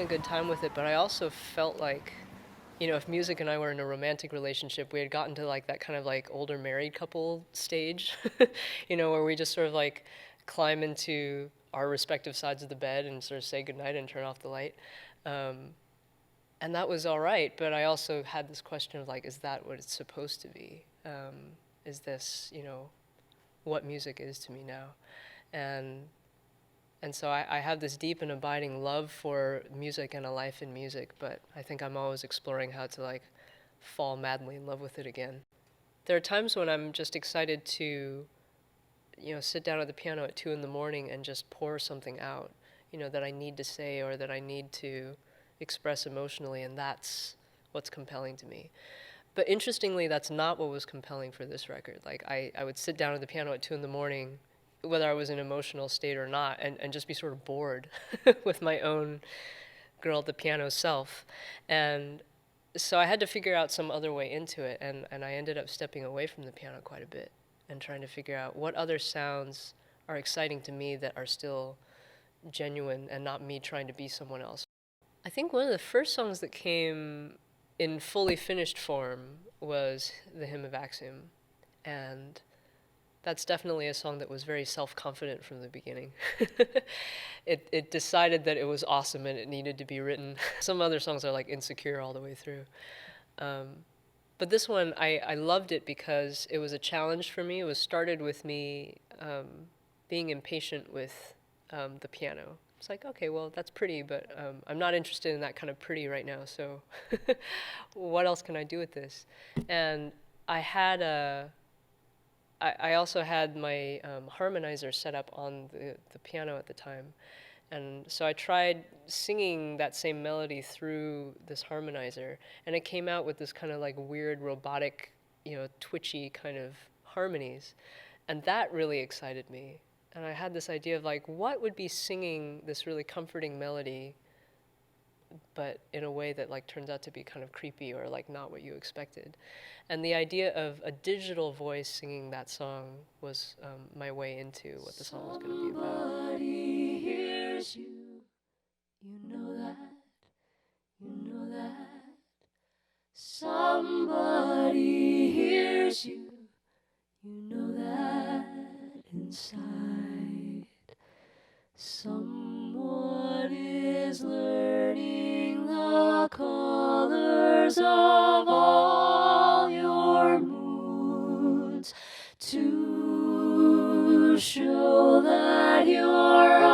a good time with it, but I also felt like, if music and I were in a romantic relationship, we had gotten to like that kind of like older married couple stage, where we just sort of like climb into our respective sides of the bed and sort of say goodnight and turn off the light. And that was all right, but I also had this question of like, is that what it's supposed to be? Is this, what music is to me now? And so I have this deep and abiding love for music and a life in music, but I think I'm always exploring how to like fall madly in love with it again. There are times when I'm just excited to, sit down at the piano at 2 in the morning and just pour something out, that I need to say or that I need to express emotionally, and that's what's compelling to me. But interestingly, that's not what was compelling for this record. Like, I would sit down at the piano at 2 in the morning, whether I was in an emotional state or not, and just be sort of bored with my own girl at the piano self. And so I had to figure out some other way into it, and I ended up stepping away from the piano quite a bit and trying to figure out what other sounds are exciting to me that are still genuine and not me trying to be someone else. I think one of the first songs that came in fully finished form was the Hymn of Acxiom, and that's definitely a song that was very self-confident from the beginning. It decided that it was awesome and it needed to be written. Some other songs are like insecure all the way through. But this one, I loved it because it was a challenge for me. It was started with me being impatient with the piano. It's like, okay, well, that's pretty, but I'm not interested in that kind of pretty right now, so what else can I do with this? And I also had my harmonizer set up on the piano at the time. And so I tried singing that same melody through this harmonizer, and it came out with this kind of like weird robotic, twitchy kind of harmonies. And that really excited me. And I had this idea of like, what would be singing this really comforting melody, but in a way that like turns out to be kind of creepy or like not what you expected. And the idea of a digital voice singing that song was my way into what the song was going to be about. Somebody hears you, you know that. Somebody hears you, you know that inside. Someone is learning the colors of all your moods to show that you're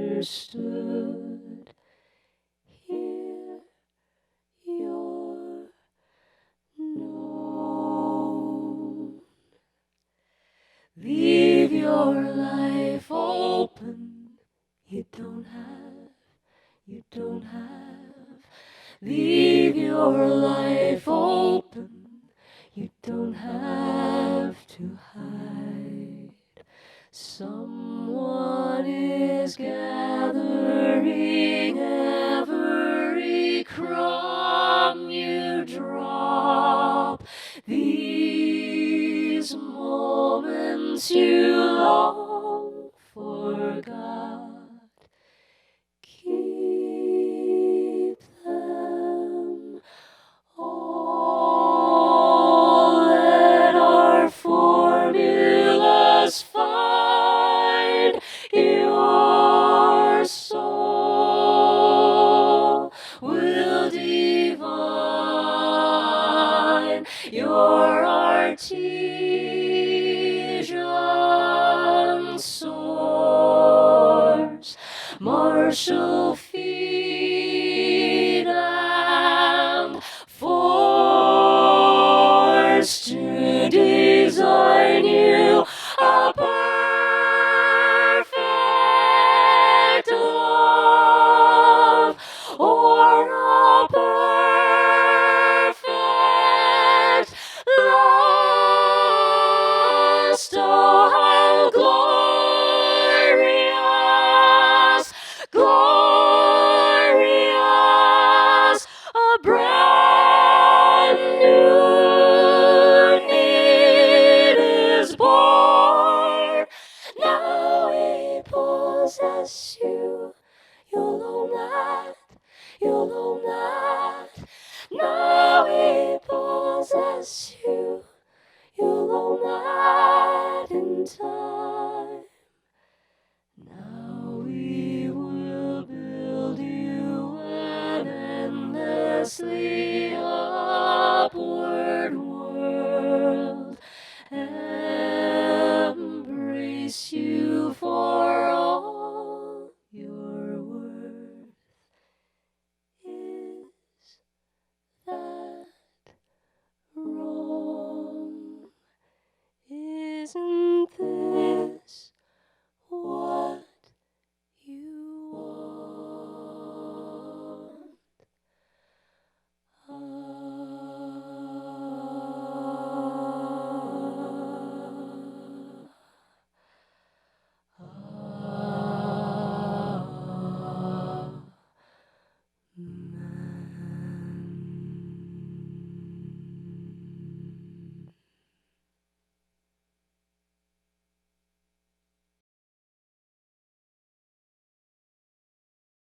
understood. Here you're known. Leave your life open. You don't have. Leave your life open. You don't have to hide. Someone is gathering every crumb you drop. These moments you long forgot. Keep them all. Let our formulas find your soul will divine your artesian source. Martial feet and force to design you a perfect love or a perfect lust. Oh, how glorious, glorious, a brand new need is born. Now we possess